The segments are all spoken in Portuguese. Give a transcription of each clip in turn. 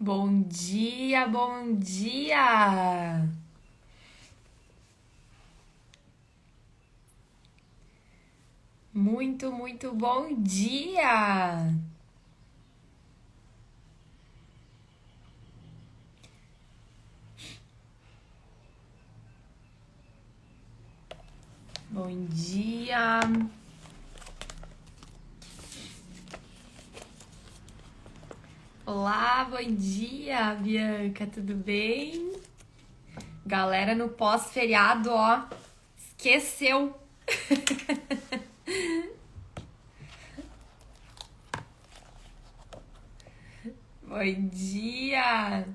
Bom dia, bom dia! Muito bom dia! Bom dia! Olá, bom dia, Bianca, tudo bem? Galera no pós-feriado, ó, esqueceu! Bom dia!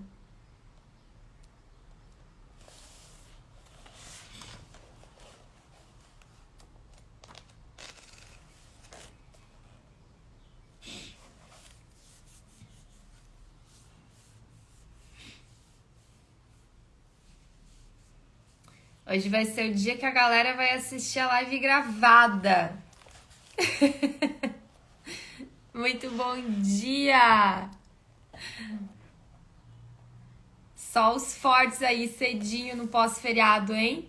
Hoje vai ser o dia que a galera vai assistir a live gravada. Muito bom dia! Só os fortes aí cedinho no pós-feriado, hein?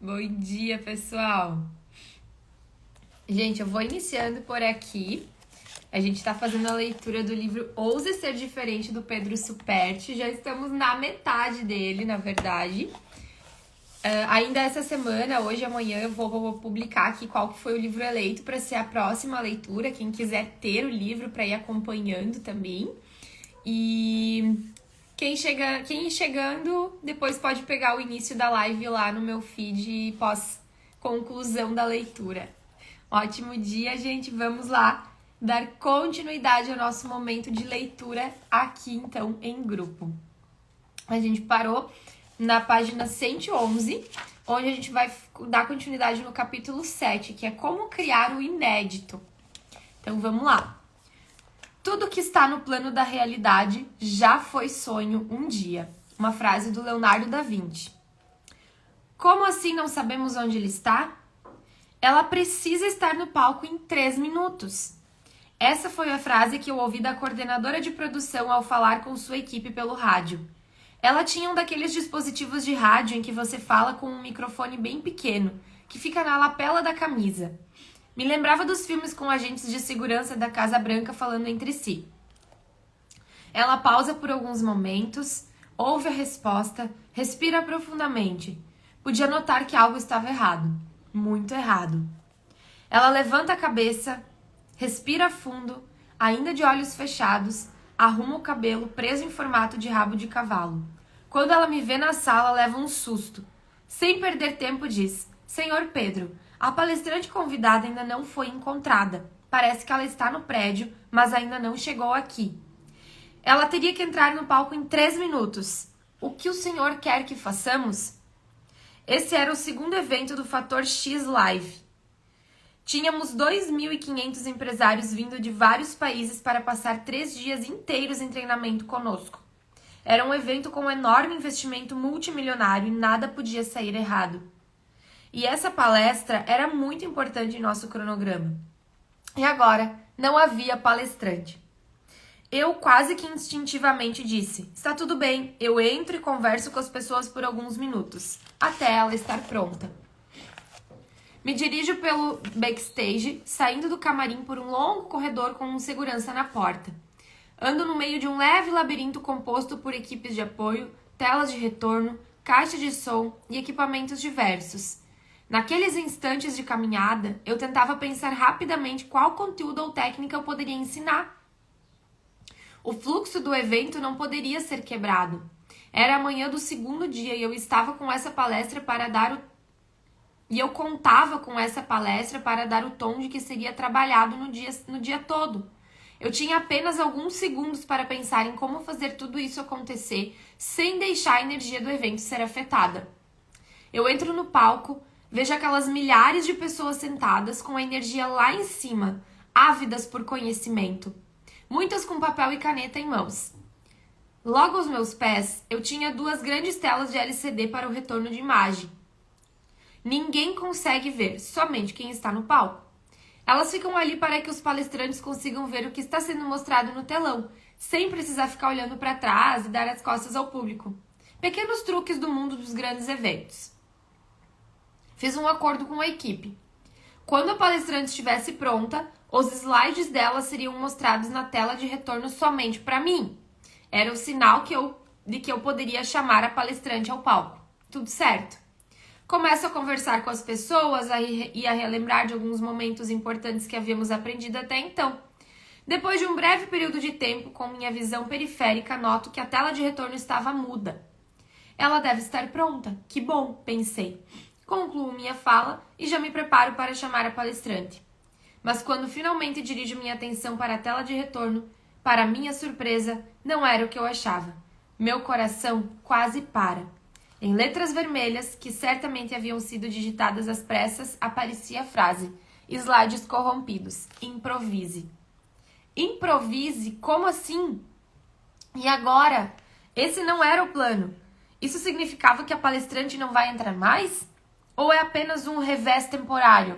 Bom dia, pessoal! Gente, eu vou iniciando por aqui. A gente tá fazendo a leitura do livro Ouse Ser Diferente, do Pedro Superti. Já estamos na metade dele, na verdade. Ainda essa semana, hoje e amanhã, eu vou publicar aqui qual que foi o livro eleito para ser a próxima leitura. Quem quiser ter o livro para ir acompanhando também. E quem ir chegando, depois pode pegar o início da live lá no meu feed pós-conclusão da leitura. Ótimo dia, gente. Vamos lá dar continuidade ao nosso momento de leitura aqui, então, em grupo. A gente parou na página 111, onde a gente vai dar continuidade no capítulo 7, que é como criar o inédito. Então, vamos lá. Tudo que está no plano da realidade já foi sonho um dia. Uma frase do Leonardo da Vinci. Como assim não sabemos onde ele está? Ela precisa estar no palco em 3 minutos. Essa foi a frase que eu ouvi da coordenadora de produção ao falar com sua equipe pelo rádio. Ela tinha um daqueles dispositivos de rádio em que você fala com um microfone bem pequeno, que fica na lapela da camisa. Me lembrava dos filmes com agentes de segurança da Casa Branca falando entre si. Ela pausa por alguns momentos, ouve a resposta, respira profundamente. Podia notar que algo estava errado. Muito errado. Ela levanta a cabeça, respira fundo, ainda de olhos fechados, arruma o cabelo preso em formato de rabo de cavalo. Quando ela me vê na sala, leva um susto. Sem perder tempo, diz: Senhor Pedro, a palestrante convidada ainda não foi encontrada. Parece que ela está no prédio, mas ainda não chegou aqui. Ela teria que entrar no palco em 3 minutos. O que o senhor quer que façamos? Esse era o segundo evento do Fator X Live. Tínhamos 2.500 empresários vindo de vários países para passar 3 dias inteiros em treinamento conosco. Era um evento com um enorme investimento multimilionário e nada podia sair errado. E essa palestra era muito importante em nosso cronograma. E agora, não havia palestrante. Eu quase que instintivamente disse: está tudo bem, eu entro e converso com as pessoas por alguns minutos, até ela estar pronta. Me dirijo pelo backstage, saindo do camarim por um longo corredor com um segurança na porta. Ando no meio de um leve labirinto composto por equipes de apoio, telas de retorno, caixa de som e equipamentos diversos. Naqueles instantes de caminhada, eu tentava pensar rapidamente qual conteúdo ou técnica eu poderia ensinar. O fluxo do evento não poderia ser quebrado. Era a manhã do segundo dia e eu estava com essa palestra para dar o E eu contava com essa palestra para dar o tom de que seria trabalhado no dia todo. Eu tinha apenas alguns segundos para pensar em como fazer tudo isso acontecer sem deixar a energia do evento ser afetada. Eu entro no palco, vejo aquelas milhares de pessoas sentadas com a energia lá em cima, ávidas por conhecimento. Muitas com papel e caneta em mãos. Logo aos meus pés, eu tinha 2 grandes telas de LCD para o retorno de imagem. Ninguém consegue ver, somente quem está no palco. Elas ficam ali para que os palestrantes consigam ver o que está sendo mostrado no telão, sem precisar ficar olhando para trás e dar as costas ao público. Pequenos truques do mundo dos grandes eventos. Fiz um acordo com a equipe. Quando a palestrante estivesse pronta, os slides dela seriam mostrados na tela de retorno somente para mim. Era o sinal de que eu poderia chamar a palestrante ao palco. Tudo certo. Começo a conversar com as pessoas e a relembrar de alguns momentos importantes que havíamos aprendido até então. Depois de um breve período de tempo, com minha visão periférica, noto que a tela de retorno estava muda. Ela deve estar pronta. Que bom, pensei. Concluo minha fala e já me preparo para chamar a palestrante. Mas quando finalmente dirijo minha atenção para a tela de retorno, para minha surpresa, não era o que eu achava. Meu coração quase para. Em letras vermelhas, que certamente haviam sido digitadas às pressas, aparecia a frase: slides corrompidos. Improvise. Improvise? Como assim? E agora? Esse não era o plano. Isso significava que a palestrante não vai entrar mais? Ou é apenas um revés temporário?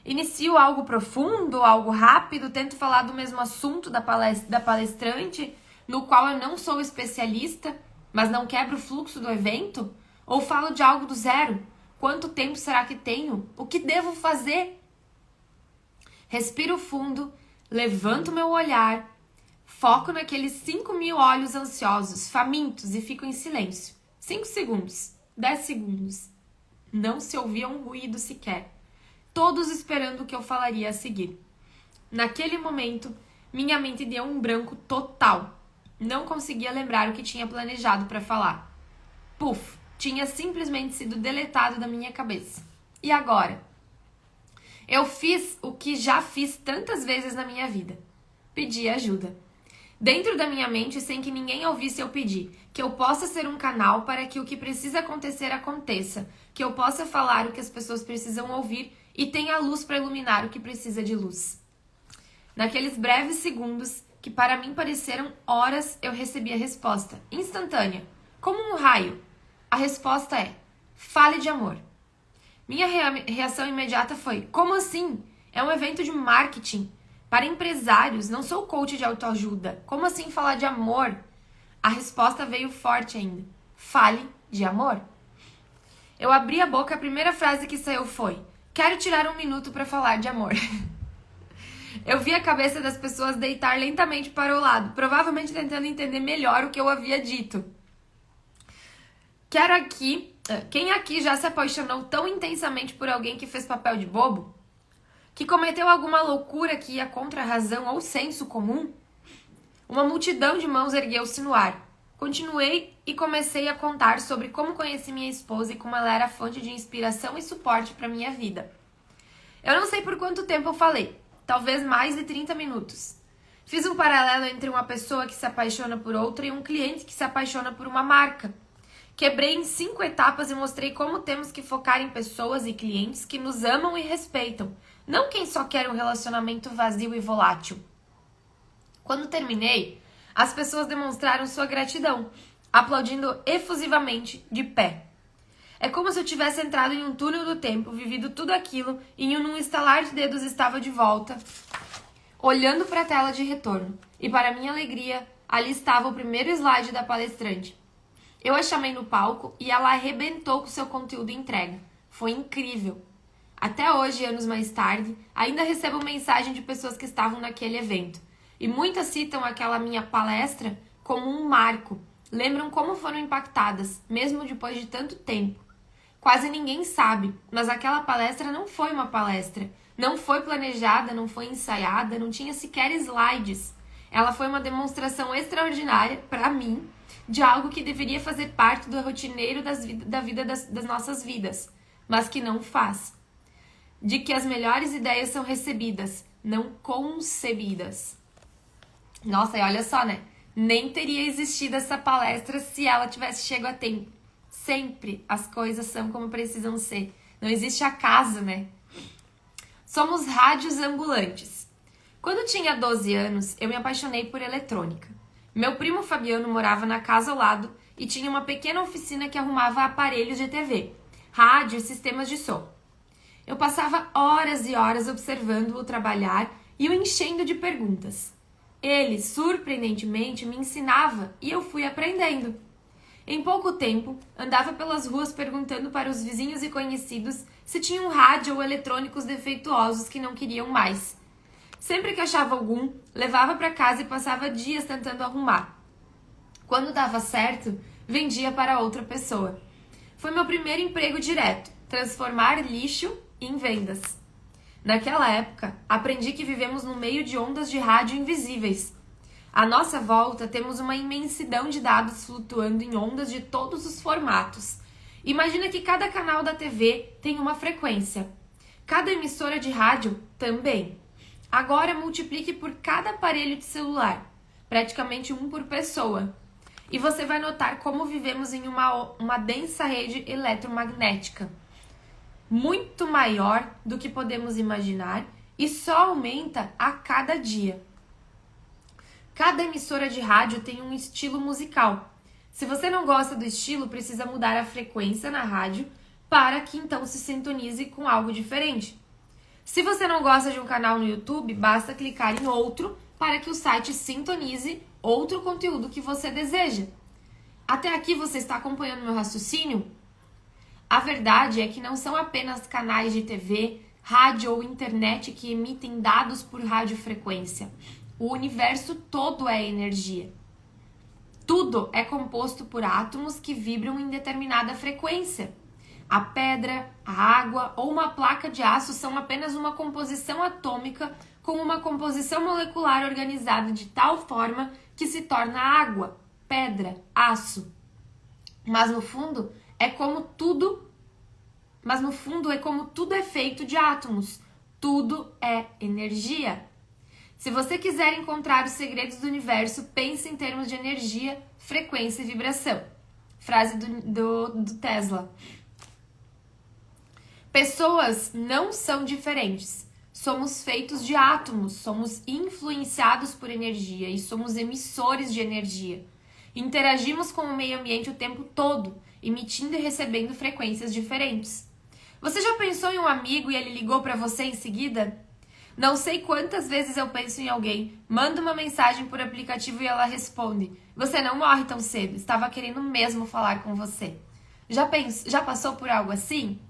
Inicio algo profundo, algo rápido, tento falar do mesmo assunto da palestrante, no qual eu não sou especialista, mas não quebro o fluxo do evento? Ou falo de algo do zero? Quanto tempo será que tenho? O que devo fazer? Respiro fundo, levanto meu olhar, foco naqueles 5.000 olhos ansiosos, famintos e fico em silêncio. 5 segundos, 10 segundos. Não se ouvia um ruído sequer. Todos esperando o que eu falaria a seguir. Naquele momento, minha mente deu um branco total. Não conseguia lembrar o que tinha planejado para falar. Puf, tinha simplesmente sido deletado da minha cabeça. E agora? Eu fiz o que já fiz tantas vezes na minha vida. Pedi ajuda. Dentro da minha mente, sem que ninguém ouvisse, eu pedi que eu possa ser um canal para que o que precisa acontecer aconteça, que eu possa falar o que as pessoas precisam ouvir e tenha luz para iluminar o que precisa de luz. Naqueles breves segundos, que para mim pareceram horas, eu recebi a resposta, instantânea, como um raio. A resposta é: fale de amor. Minha reação imediata foi: como assim? É um evento de marketing. Para empresários, não sou coach de autoajuda. Como assim falar de amor? A resposta veio forte ainda. Fale de amor. Eu abri a boca, a primeira frase que saiu foi: quero tirar um minuto para falar de amor. Eu vi a cabeça das pessoas deitar lentamente para o lado, provavelmente tentando entender melhor o que eu havia dito. Quem aqui já se apaixonou tão intensamente por alguém que fez papel de bobo? Que cometeu alguma loucura que ia contra a razão ou senso comum? Uma multidão de mãos ergueu-se no ar. Continuei e comecei a contar sobre como conheci minha esposa e como ela era fonte de inspiração e suporte para minha vida. Eu não sei por quanto tempo eu falei, talvez mais de 30 minutos. Fiz um paralelo entre uma pessoa que se apaixona por outra e um cliente que se apaixona por uma marca. Quebrei em 5 etapas e mostrei como temos que focar em pessoas e clientes que nos amam e respeitam, não quem só quer um relacionamento vazio e volátil. Quando terminei, as pessoas demonstraram sua gratidão, aplaudindo efusivamente de pé. É como se eu tivesse entrado em um túnel do tempo, vivido tudo aquilo e num estalar de dedos estava de volta, olhando para a tela de retorno. E para minha alegria, ali estava o primeiro slide da palestrante. Eu a chamei no palco e ela arrebentou com seu conteúdo e entrega. Foi incrível. Até hoje, anos mais tarde, ainda recebo mensagem de pessoas que estavam naquele evento. E muitas citam aquela minha palestra como um marco. Lembram como foram impactadas, mesmo depois de tanto tempo. Quase ninguém sabe, mas aquela palestra não foi uma palestra. Não foi planejada, não foi ensaiada, não tinha sequer slides. Ela foi uma demonstração extraordinária, para mim, de algo que deveria fazer parte do rotineiro da vida das nossas vidas, mas que não faz. De que as melhores ideias são recebidas, não concebidas. Nossa, e olha só, né? Nem teria existido essa palestra se ela tivesse chegado a tempo. Sempre as coisas são como precisam ser. Não existe acaso, né? Somos rádios ambulantes. Quando tinha 12 anos, eu me apaixonei por eletrônica. Meu primo Fabiano morava na casa ao lado e tinha uma pequena oficina que arrumava aparelhos de TV, rádio e sistemas de som. Eu passava horas e horas observando-o trabalhar e o enchendo de perguntas. Ele, surpreendentemente, me ensinava e eu fui aprendendo. Em pouco tempo, andava pelas ruas perguntando para os vizinhos e conhecidos se tinham rádio ou eletrônicos defeituosos que não queriam mais. Sempre que achava algum, levava para casa e passava dias tentando arrumar. Quando dava certo, vendia para outra pessoa. Foi meu primeiro emprego direto, transformar lixo em vendas. Naquela época, aprendi que vivemos no meio de ondas de rádio invisíveis. À nossa volta, temos uma imensidão de dados flutuando em ondas de todos os formatos. Imagina que cada canal da TV tem uma frequência. Cada emissora de rádio também. Agora multiplique por cada aparelho de celular, praticamente um por pessoa. E você vai notar como vivemos em uma densa rede eletromagnética, muito maior do que podemos imaginar e só aumenta a cada dia. Cada emissora de rádio tem um estilo musical. Se você não gosta do estilo, precisa mudar a frequência na rádio para que então se sintonize com algo diferente. Se você não gosta de um canal no YouTube, basta clicar em outro para que o site sintonize outro conteúdo que você deseja. Até aqui você está acompanhando meu raciocínio? A verdade é que não são apenas canais de TV, rádio ou internet que emitem dados por radiofrequência. O universo todo é energia. Tudo é composto por átomos que vibram em determinada frequência. A pedra, a água ou uma placa de aço são apenas uma composição atômica com uma composição molecular organizada de tal forma que se torna água, pedra, aço. Mas no fundo é como tudo é feito de átomos. Tudo é energia. Se você quiser encontrar os segredos do universo, pense em termos de energia, frequência e vibração. Frase do Tesla. Pessoas não são diferentes. Somos feitos de átomos, somos influenciados por energia e somos emissores de energia. Interagimos com o meio ambiente o tempo todo, emitindo e recebendo frequências diferentes. Você já pensou em um amigo e ele ligou para você em seguida? Não sei quantas vezes eu penso em alguém, mando uma mensagem por aplicativo e ela responde: "Você não morre tão cedo, estava querendo mesmo falar com você." Já passou por algo assim?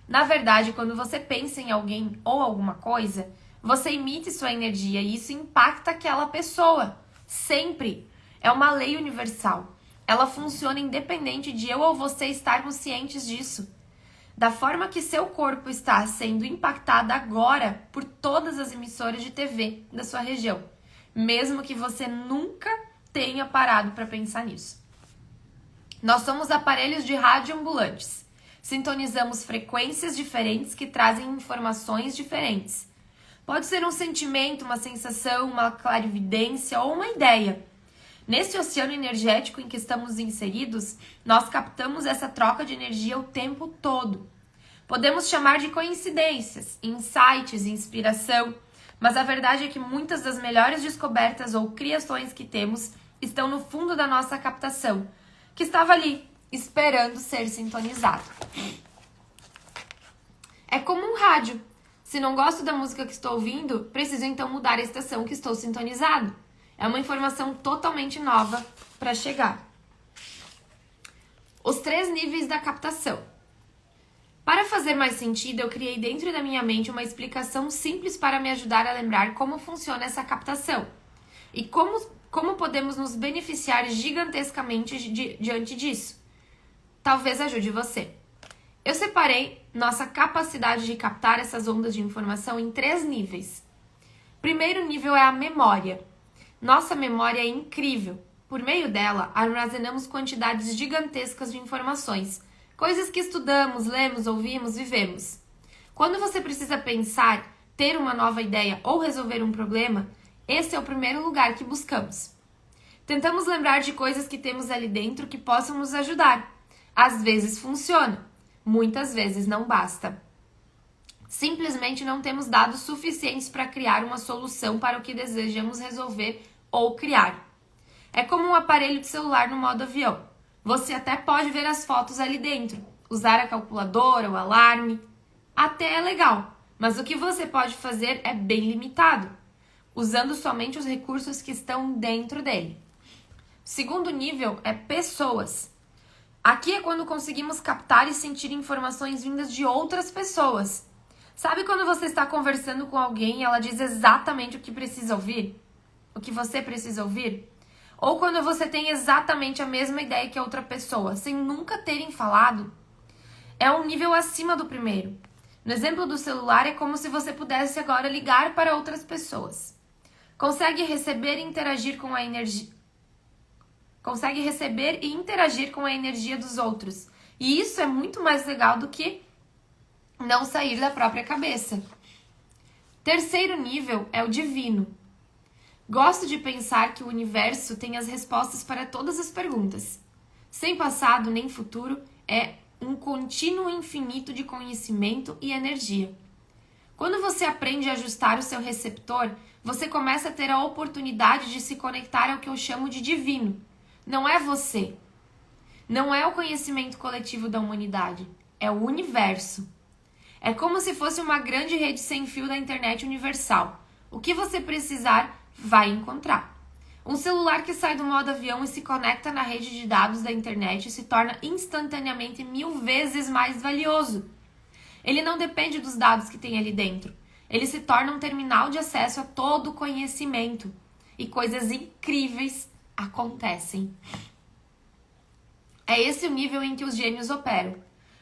Na verdade, quando você pensa em alguém ou alguma coisa, você emite sua energia e isso impacta aquela pessoa. Sempre. É uma lei universal. Ela funciona independente de eu ou você estarmos cientes disso. Da forma que seu corpo está sendo impactado agora por todas as emissoras de TV da sua região, mesmo que você nunca tenha parado para pensar nisso. Nós somos aparelhos de rádio ambulantes. Sintonizamos frequências diferentes que trazem informações diferentes. Pode ser um sentimento, uma sensação, uma clarividência ou uma ideia. Nesse oceano energético em que estamos inseridos, nós captamos essa troca de energia o tempo todo. Podemos chamar de coincidências, insights, inspiração, mas a verdade é que muitas das melhores descobertas ou criações que temos estão no fundo da nossa captação, que estava ali, esperando ser sintonizado. É como um rádio. Se não gosto da música que estou ouvindo, preciso então mudar a estação que estou sintonizado. É uma informação totalmente nova para chegar. Os 3 níveis da captação. Para fazer mais sentido, eu criei dentro da minha mente uma explicação simples para me ajudar a lembrar como funciona essa captação e como podemos nos beneficiar gigantescamente diante disso. Talvez ajude você. Eu separei nossa capacidade de captar essas ondas de informação em 3 níveis. Primeiro nível é a memória. Nossa memória é incrível. Por meio dela, armazenamos quantidades gigantescas de informações, coisas que estudamos, lemos, ouvimos, vivemos. Quando você precisa pensar, ter uma nova ideia ou resolver um problema, esse é o primeiro lugar que buscamos. Tentamos lembrar de coisas que temos ali dentro que possam nos ajudar. Às vezes funciona, muitas vezes não basta. Simplesmente não temos dados suficientes para criar uma solução para o que desejamos resolver ou criar. É como um aparelho de celular no modo avião. Você até pode ver as fotos ali dentro, usar a calculadora, o alarme, até é legal, mas o que você pode fazer é bem limitado, usando somente os recursos que estão dentro dele. O segundo nível é pessoas. Aqui é quando conseguimos captar e sentir informações vindas de outras pessoas. Sabe quando você está conversando com alguém e ela diz exatamente o que precisa ouvir? O que você precisa ouvir? Ou quando você tem exatamente a mesma ideia que a outra pessoa, sem nunca terem falado? É um nível acima do primeiro. No exemplo do celular, é como se você pudesse agora ligar para outras pessoas. Consegue receber e interagir com a energia. Consegue receber e interagir com a energia dos outros. E isso é muito mais legal do que não sair da própria cabeça. Terceiro nível é o divino. Gosto de pensar que o universo tem as respostas para todas as perguntas. Sem passado nem futuro, é um contínuo infinito de conhecimento e energia. Quando você aprende a ajustar o seu receptor, você começa a ter a oportunidade de se conectar ao que eu chamo de divino. Não é você. Não é o conhecimento coletivo da humanidade. É o universo. É como se fosse uma grande rede sem fio da internet universal. O que você precisar, vai encontrar. Um celular que sai do modo avião e se conecta na rede de dados da internet se torna instantaneamente 1000 vezes mais valioso. Ele não depende dos dados que tem ali dentro. Ele se torna um terminal de acesso a todo o conhecimento. E coisas incríveis acontecem. É esse o nível em que os gênios operam.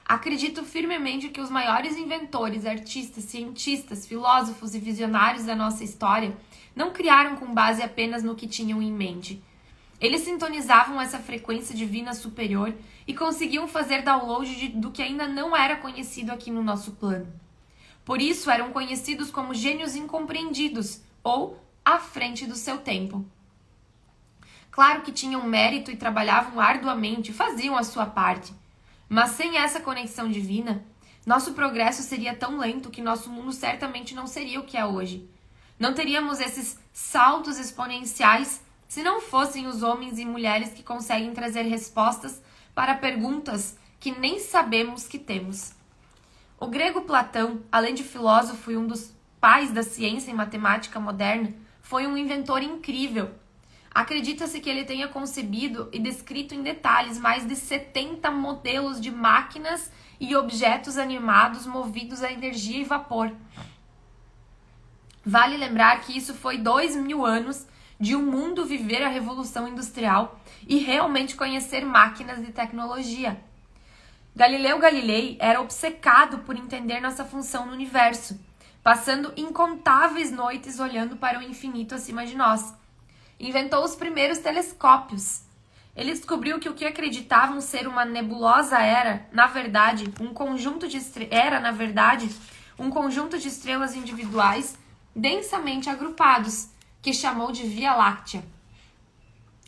Acredito firmemente que os maiores inventores, artistas, cientistas, filósofos e visionários da nossa história não criaram com base apenas no que tinham em mente. Eles sintonizavam essa frequência divina superior e conseguiam fazer download do que ainda não era conhecido aqui no nosso plano. Por isso eram conhecidos como gênios incompreendidos ou à frente do seu tempo. Claro que tinham mérito e trabalhavam arduamente, faziam a sua parte. Mas sem essa conexão divina, nosso progresso seria tão lento que nosso mundo certamente não seria o que é hoje. Não teríamos esses saltos exponenciais se não fossem os homens e mulheres que conseguem trazer respostas para perguntas que nem sabemos que temos. O grego Platão, além de filósofo e um dos pais da ciência e matemática moderna, foi um inventor incrível. Acredita-se que ele tenha concebido e descrito em detalhes mais de 70 modelos de máquinas e objetos animados movidos a energia e vapor. Vale lembrar que isso foi 2000 anos de um mundo viver a Revolução Industrial e realmente conhecer máquinas e tecnologia. Galileu Galilei era obcecado por entender nossa função no universo, passando incontáveis noites olhando para o infinito acima de nós. Inventou os primeiros telescópios. Ele descobriu que o que acreditavam ser uma nebulosa era, na verdade, um conjunto de estrelas individuais densamente agrupados, que chamou de Via Láctea.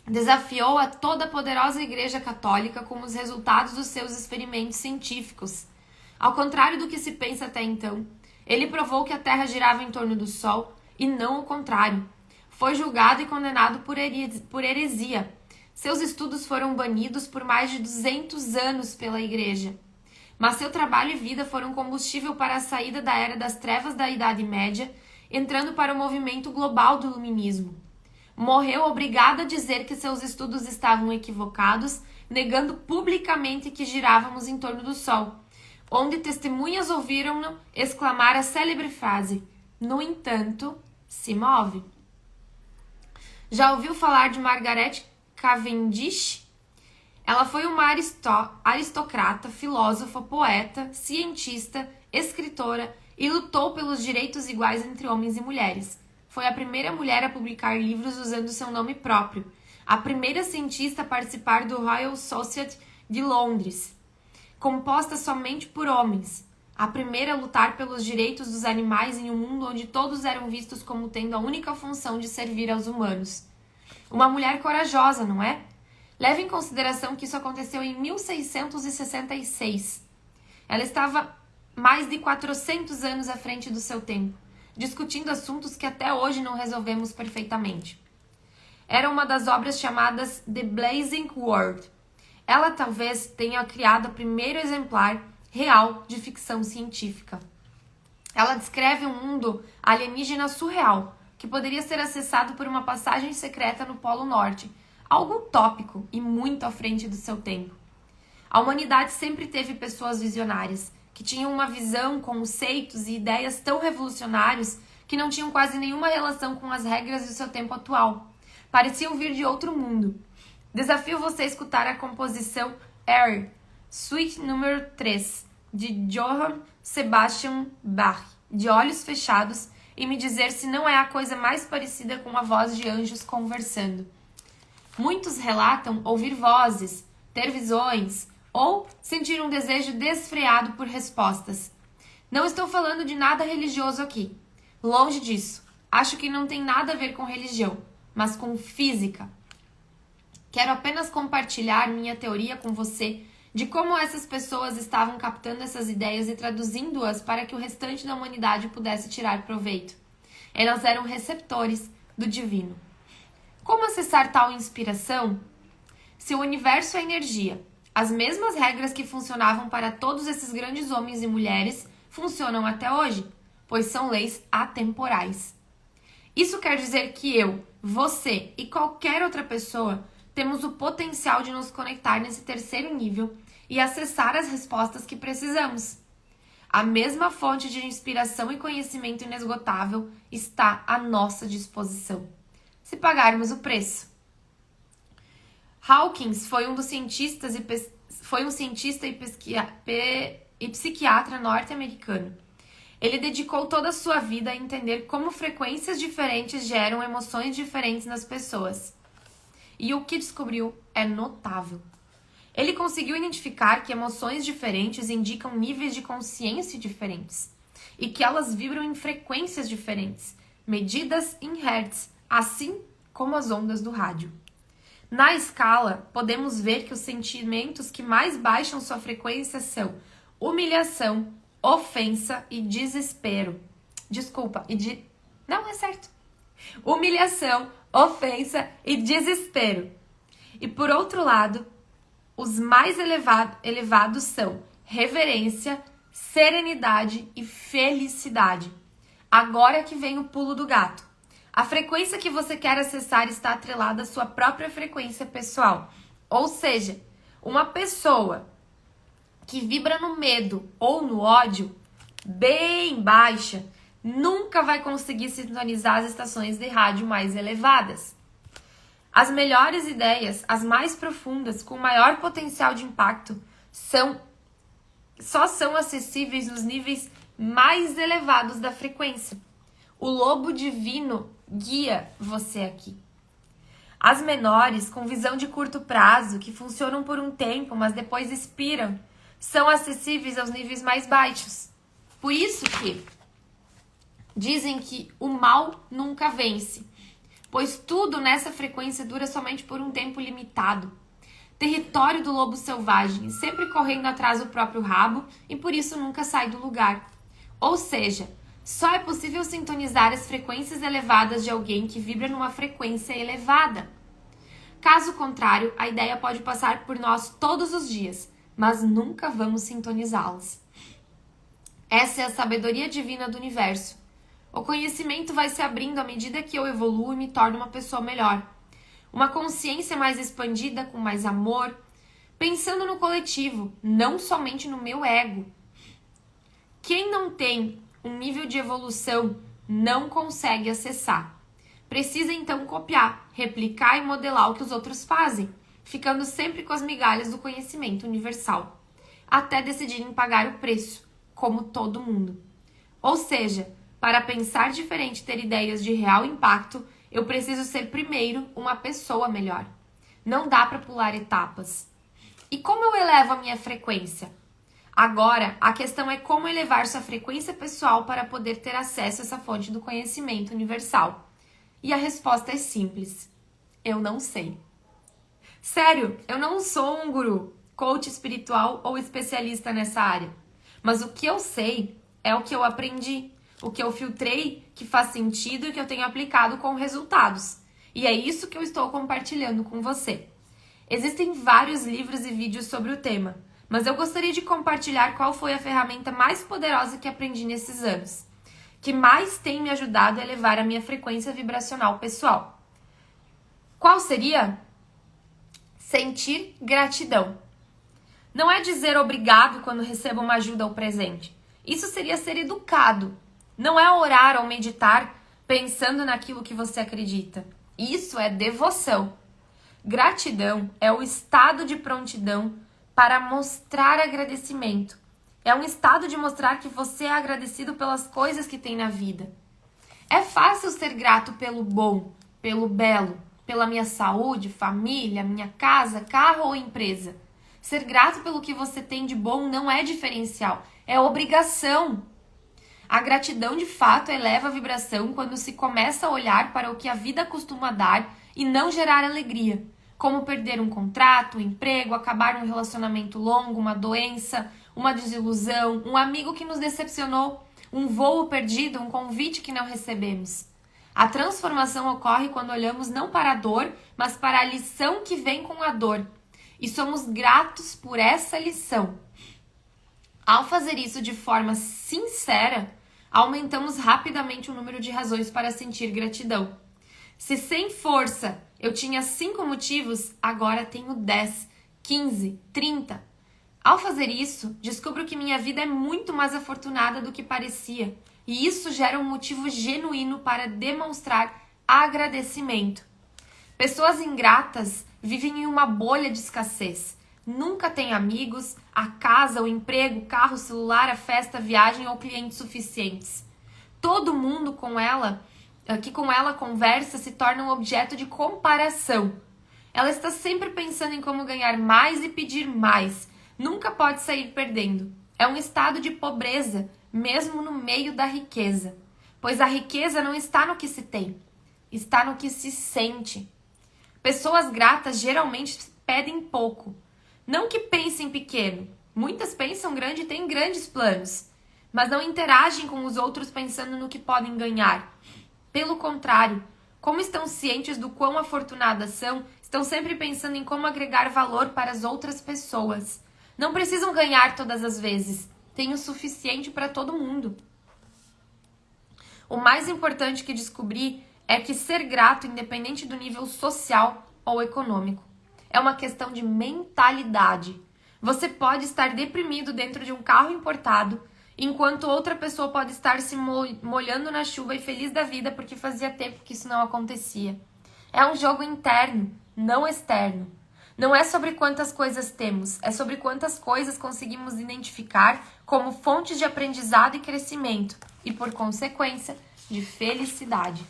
Desafiou a toda a poderosa Igreja Católica com os resultados dos seus experimentos científicos. Ao contrário do que se pensa até então, ele provou que a Terra girava em torno do Sol e não o contrário. Foi julgado e condenado por heresia. Seus estudos foram banidos por mais de 200 anos pela Igreja. Mas seu trabalho e vida foram combustível para a saída da Era das Trevas da Idade Média, entrando para o movimento global do Iluminismo. Morreu obrigado a dizer que seus estudos estavam equivocados, negando publicamente que girávamos em torno do Sol, onde testemunhas ouviram-no exclamar a célebre frase: "No entanto, se move". Já ouviu falar de Margaret Cavendish? Ela foi uma aristocrata, filósofa, poeta, cientista, escritora e lutou pelos direitos iguais entre homens e mulheres. Foi a primeira mulher a publicar livros usando seu nome próprio, a primeira cientista a participar do Royal Society de Londres, composta somente por homens, a primeira a lutar pelos direitos dos animais em um mundo onde todos eram vistos como tendo a única função de servir aos humanos. Uma mulher corajosa, não é? Leve em consideração que isso aconteceu em 1666. Ela estava mais de 400 anos à frente do seu tempo, discutindo assuntos que até hoje não resolvemos perfeitamente. Era uma das obras chamadas The Blazing World. Ela talvez tenha criado o primeiro exemplar real de ficção científica. Ela descreve um mundo alienígena surreal, que poderia ser acessado por uma passagem secreta no Polo Norte, algo utópico e muito à frente do seu tempo. A humanidade sempre teve pessoas visionárias, que tinham uma visão, conceitos e ideias tão revolucionários que não tinham quase nenhuma relação com as regras do seu tempo atual. Pareciam vir de outro mundo. Desafio você a escutar a composição Air, Suite número 3, de Johann Sebastian Bach, de olhos fechados, e me dizer se não é a coisa mais parecida com a voz de anjos conversando. Muitos relatam ouvir vozes, ter visões ou sentir um desejo desfreado por respostas. Não estou falando de nada religioso aqui. Longe disso. Acho que não tem nada a ver com religião, mas com física. Quero apenas compartilhar minha teoria com você de como essas pessoas estavam captando essas ideias e traduzindo-as para que o restante da humanidade pudesse tirar proveito. Elas eram receptores do divino. Como acessar tal inspiração? Se o universo é energia, as mesmas regras que funcionavam para todos esses grandes homens e mulheres funcionam até hoje, pois são leis atemporais. Isso quer dizer que eu, você e qualquer outra pessoa temos o potencial de nos conectar nesse terceiro nível e acessar as respostas que precisamos. A mesma fonte de inspiração e conhecimento inesgotável está à nossa disposição, se pagarmos o preço. Hawkins foi um cientista e psiquiatra norte-americano. Ele dedicou toda a sua vida a entender como frequências diferentes geram emoções diferentes nas pessoas. E o que descobriu é notável. Ele conseguiu identificar que emoções diferentes indicam níveis de consciência diferentes e que elas vibram em frequências diferentes, medidas em hertz, assim como as ondas do rádio. Na escala, podemos ver que os sentimentos que mais baixam sua frequência são humilhação, ofensa e desespero. Não é certo. Humilhação, ofensa e desespero. E por outro lado, os mais elevados são reverência, serenidade e felicidade. Agora que vem o pulo do gato. A frequência que você quer acessar está atrelada à sua própria frequência pessoal. Ou seja, uma pessoa que vibra no medo ou no ódio, bem baixa, nunca vai conseguir sintonizar as estações de rádio mais elevadas. As melhores ideias, as mais profundas, com maior potencial de impacto, só são acessíveis nos níveis mais elevados da frequência. O lobo divino guia você aqui. As menores, com visão de curto prazo, que funcionam por um tempo, mas depois expiram, são acessíveis aos níveis mais baixos. Por isso que dizem que o mal nunca vence, pois tudo nessa frequência dura somente por um tempo limitado. Território do lobo selvagem, sempre correndo atrás do próprio rabo e por isso nunca sai do lugar. Ou seja, só é possível sintonizar as frequências elevadas de alguém que vibra numa frequência elevada. Caso contrário, a ideia pode passar por nós todos os dias, mas nunca vamos sintonizá-las. Essa é a sabedoria divina do universo. O conhecimento vai se abrindo à medida que eu evoluo e me torno uma pessoa melhor. Uma consciência mais expandida, com mais amor, pensando no coletivo, não somente no meu ego. Quem não tem um nível de evolução não consegue acessar. Precisa então copiar, replicar e modelar o que os outros fazem, ficando sempre com as migalhas do conhecimento universal, até decidirem pagar o preço, como todo mundo. Ou seja, para pensar diferente e ter ideias de real impacto, eu preciso ser primeiro uma pessoa melhor. Não dá para pular etapas. E como eu elevo a minha frequência? Agora, a questão é como elevar sua frequência pessoal para poder ter acesso a essa fonte do conhecimento universal. E a resposta é simples. Eu não sei. Sério, eu não sou um guru, coach espiritual ou especialista nessa área. Mas o que eu sei é o que eu aprendi, o que eu filtrei que faz sentido e que eu tenho aplicado com resultados. E é isso que eu estou compartilhando com você. Existem vários livros e vídeos sobre o tema, mas eu gostaria de compartilhar qual foi a ferramenta mais poderosa que aprendi nesses anos, que mais tem me ajudado a elevar a minha frequência vibracional pessoal. Qual seria? Sentir gratidão. Não é dizer obrigado quando recebo uma ajuda ou presente. Isso seria ser educado. Não é orar ou meditar pensando naquilo que você acredita. Isso é devoção. Gratidão é o estado de prontidão para mostrar agradecimento. É um estado de mostrar que você é agradecido pelas coisas que tem na vida. É fácil ser grato pelo bom, pelo belo, pela minha saúde, família, minha casa, carro ou empresa. Ser grato pelo que você tem de bom não é diferencial, é obrigação. A gratidão de fato eleva a vibração quando se começa a olhar para o que a vida costuma dar e não gerar alegria, como perder um contrato, um emprego, acabar um relacionamento longo, uma doença, uma desilusão, um amigo que nos decepcionou, um voo perdido, um convite que não recebemos. A transformação ocorre quando olhamos não para a dor, mas para a lição que vem com a dor. E somos gratos por essa lição. Ao fazer isso de forma sincera, aumentamos rapidamente o número de razões para sentir gratidão. Se sem força eu tinha 5 motivos, agora tenho 10, 15, 30. Ao fazer isso, descubro que minha vida é muito mais afortunada do que parecia. E isso gera um motivo genuíno para demonstrar agradecimento. Pessoas ingratas vivem em uma bolha de escassez. Nunca têm amigos, a casa, o emprego, carro, celular, a festa, a viagem ou clientes suficientes. Todo mundo que com ela conversa se torna um objeto de comparação. Ela está sempre pensando em como ganhar mais e pedir mais. Nunca pode sair perdendo. É um estado de pobreza, mesmo no meio da riqueza. Pois a riqueza não está no que se tem, está no que se sente. Pessoas gratas geralmente pedem pouco. Não que pensem pequeno. Muitas pensam grande e têm grandes planos. Mas não interagem com os outros pensando no que podem ganhar. Pelo contrário, como estão cientes do quão afortunadas são, estão sempre pensando em como agregar valor para as outras pessoas. Não precisam ganhar todas as vezes. Tem o suficiente para todo mundo. O mais importante que descobri é que ser grato, independente do nível social ou econômico, é uma questão de mentalidade. Você pode estar deprimido dentro de um carro importado, enquanto outra pessoa pode estar se molhando na chuva e feliz da vida porque fazia tempo que isso não acontecia. É um jogo interno, não externo. Não é sobre quantas coisas temos, é sobre quantas coisas conseguimos identificar como fontes de aprendizado e crescimento e, por consequência, de felicidade.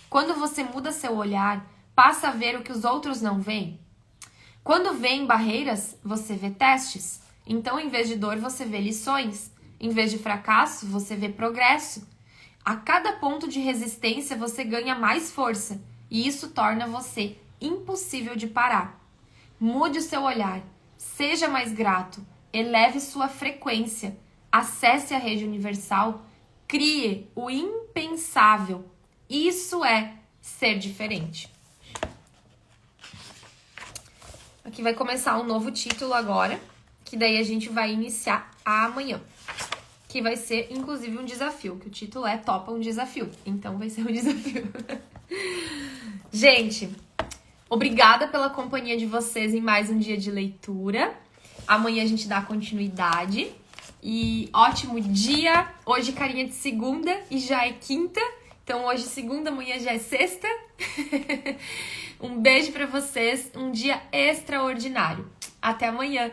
Quando você muda seu olhar, passa a ver o que os outros não veem. Quando vêem barreiras, você vê testes. Então, em vez de dor, você vê lições. Em vez de fracasso, você vê progresso. A cada ponto de resistência, você ganha mais força. E isso torna você impossível de parar. Mude o seu olhar. Seja mais grato. Eleve sua frequência. Acesse a rede universal. Crie o impensável. Isso é ser diferente. Aqui vai começar um novo título agora, que daí a gente vai iniciar amanhã. Que vai ser, inclusive, um desafio, que o título é Topa um Desafio. Então vai ser um desafio. Gente, obrigada pela companhia de vocês em mais um dia de leitura. Amanhã a gente dá continuidade. E ótimo dia. Hoje carinha de segunda e já é quinta. Então hoje segunda, amanhã já é sexta. Um beijo pra vocês. Um dia extraordinário. Até amanhã.